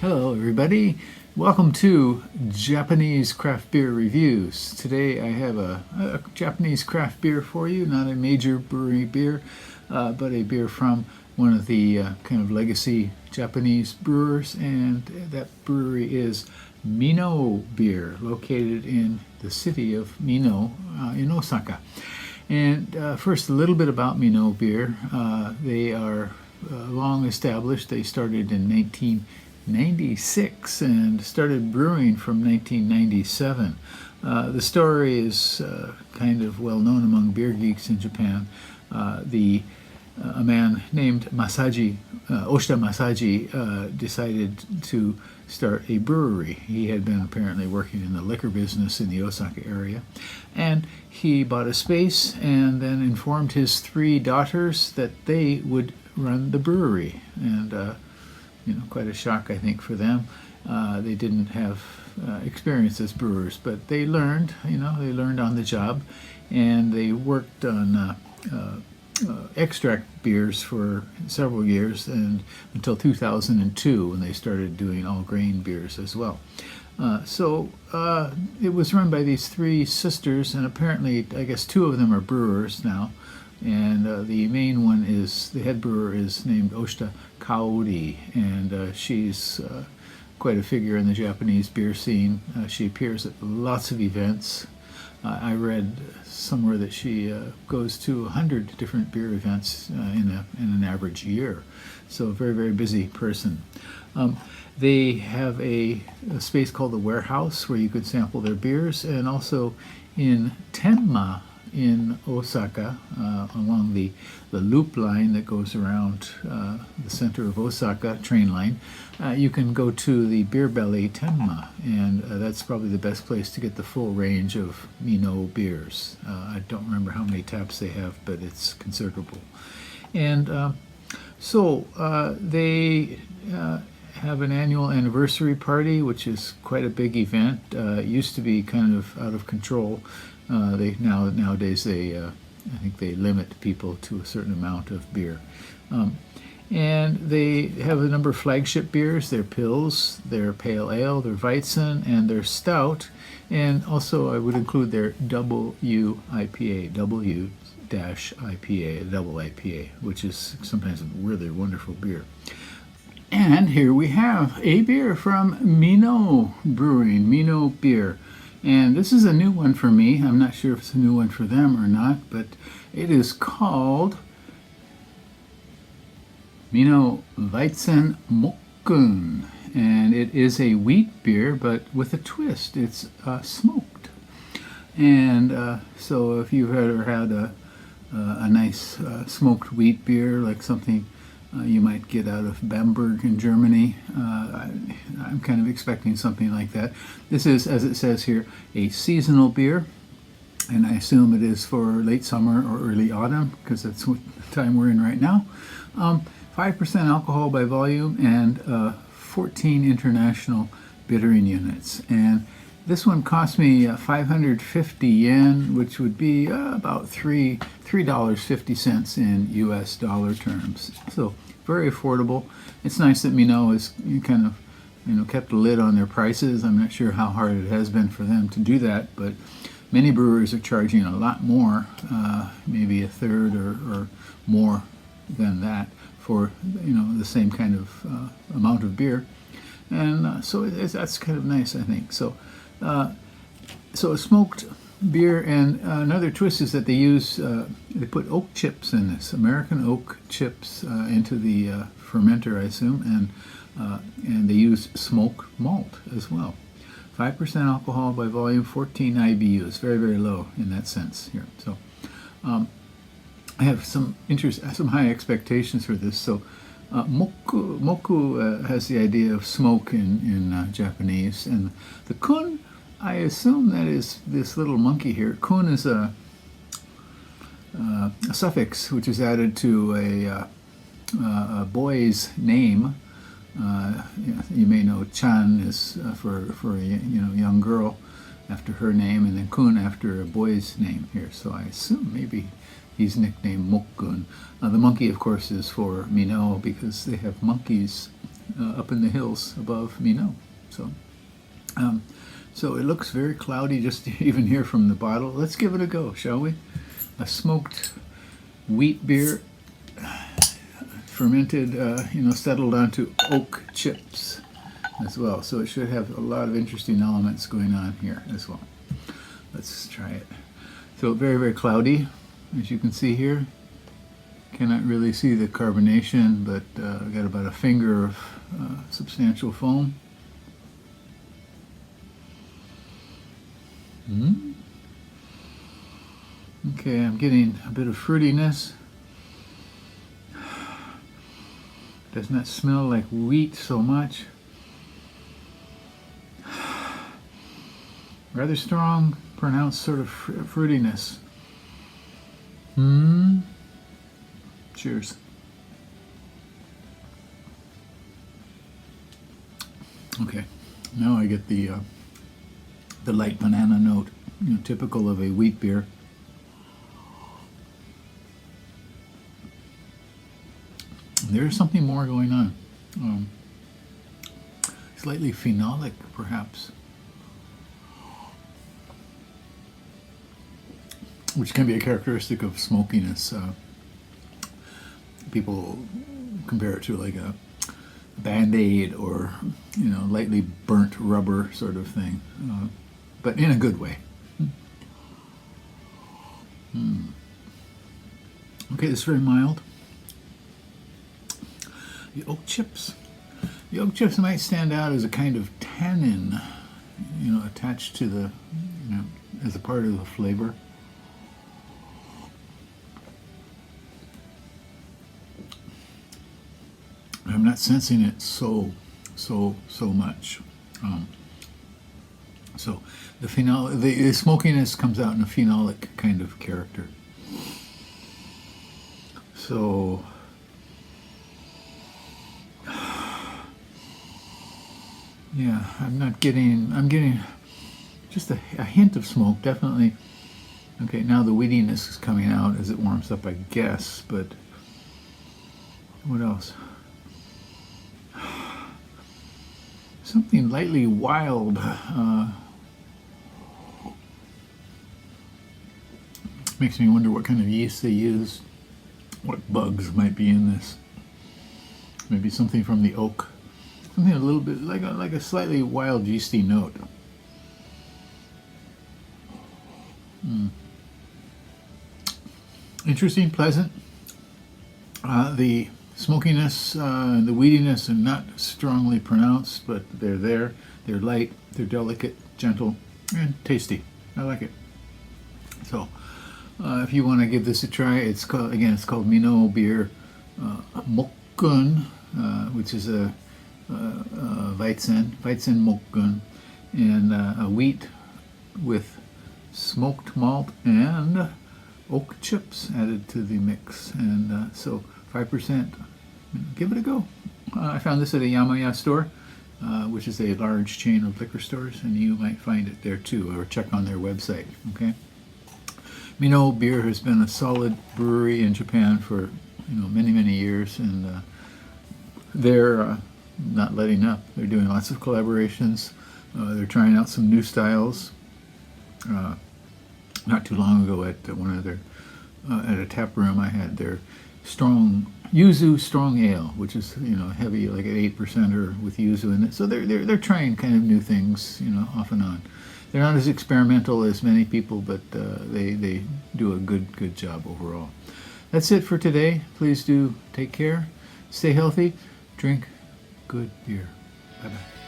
Hello everybody, welcome to Japanese Craft Beer Reviews. Today I have a Japanese craft beer for you, not a major brewery beer, but a beer from one of the kind of legacy Japanese brewers, and that brewery is Minoh Beer, located in the city of Minoh in Osaka. And first, a little bit about Minoh Beer. They are long established. They started in 1996 and started brewing from 1997. The story is kind of well known among beer geeks in Japan. A man named Masaji Oshita decided to start a brewery. He had been apparently working in the liquor business in the Osaka area, and he bought a space and then informed his three daughters that they would run the brewery. And quite a shock, I think, for them. They didn't have experience as brewers, but they learned. They learned on the job, and they worked on extract beers for several years, and until 2002, when they started doing all grain beers as well. So it was run by these three sisters, and apparently, I guess, two of them are brewers now. And the main one the head brewer is named Oshita Kaori, and she's quite a figure in the Japanese beer scene. She appears at lots of events. I read somewhere that she goes to 100 different beer events in an average year. So a very, very busy person. They have a space called the Warehouse where you could sample their beers, and also in Tenma in Osaka, along the loop line that goes around the center of Osaka, train line, you can go to the Beer Belly Tenma, and that's probably the best place to get the full range of Minoh beers. I don't remember how many taps they have, but it's considerable. And so they have an annual anniversary party, which is quite a big event. It used to be kind of out of control. Nowadays I think they limit people to a certain amount of beer. And they have a number of flagship beers, their Pils, their Pale Ale, their Weizen, and their Stout. And also I would include their W-IPA, W-IPA, double IPA, which is sometimes a really wonderful beer. And here we have a beer from Minoh Brewing, Minoh Beer. And this is a new one for me. I'm not sure if it's a new one for them or not, but it is called Minoh Weizen Mokkun. And it is a wheat beer, but with a twist. It's smoked. And so if you've ever had a nice smoked wheat beer, like something you might get out of Bamberg in Germany, I'm kind of expecting something like that. This is, as it says here, a seasonal beer, and I assume it is for late summer or early autumn, because that's what time we're in right now. 5% alcohol by volume, and 14 international bittering units. And this one cost me 550 yen, which would be about $3.50 in US dollar terms. So very affordable. It's nice that Minoh has kind of kept a lid on their prices. I'm not sure how hard it has been for them to do that, but many brewers are charging a lot more, maybe a third or more than that for the same kind of amount of beer. And so that's kind of nice, I think. So a smoked beer, and another twist is that they put oak chips in this, American oak chips into the fermenter, I assume, and they use smoke malt as well. 5% alcohol by volume, 14 IBUs, very, very low in that sense here. So I have some high expectations for this. So moku has the idea of smoke in Japanese, and the kun, I assume that is this little monkey here. Kun is a suffix which is added to a boy's name. You may know Chan is for a young girl after her name, and then Kun after a boy's name here. So I assume maybe he's nicknamed Mokkun. The monkey, of course, is for Minoh because they have monkeys up in the hills above Minoh. So it looks very cloudy just even here from the bottle. Let's give it a go, shall we? A smoked wheat beer, fermented, settled onto oak chips as well. So it should have a lot of interesting elements going on here as well. Let's try it. So very, very cloudy, as you can see here. Cannot really see the carbonation, but got about a finger of substantial foam. Okay, I'm getting a bit of fruitiness. Does not smell like wheat so much. Rather strong, pronounced sort of fruitiness. Cheers. Okay, now I get the light banana note, typical of a wheat beer. There's something more going on. Slightly phenolic, perhaps, which can be a characteristic of smokiness. People compare it to like a Band-Aid or lightly burnt rubber sort of thing, but in a good way. Okay, it's very mild. The oak chips might stand out as a kind of tannin, attached to the, as a part of the flavor. I'm not sensing it so much. So the smokiness comes out in a phenolic kind of character. So yeah, I'm getting just a hint of smoke, definitely. Okay, now the wheatiness is coming out as it warms up, I guess, but what else? Something lightly wild. Makes me wonder what kind of yeast they use, what bugs might be in this. Maybe something from the oak. Something a little bit like a slightly wild yeasty note. Interesting, pleasant. The smokiness, the wheatiness are not strongly pronounced, but they're there. They're light, they're delicate, gentle, and tasty. I like it. So, if you want to give this a try, it's called Minoh Beer Mokkun, which is a Weizen Mokkun, and a wheat with smoked malt and oak chips added to the mix, and so 5%. Give it a go. I found this at a Yamaya store, which is a large chain of liquor stores, and you might find it there too, or check on their website. Okay. Minoh Beer has been a solid brewery in Japan for many years, and they're not letting up. They're doing lots of collaborations. They're trying out some new styles. Not too long ago, at one of their at a tap room, I had their strong yuzu strong ale, which is heavy, like an 8%er with yuzu in it. So they're trying kind of new things, off and on. They're not as experimental as many people, but they do a good job overall. That's it for today. Please do take care, stay healthy, drink good beer. Bye bye.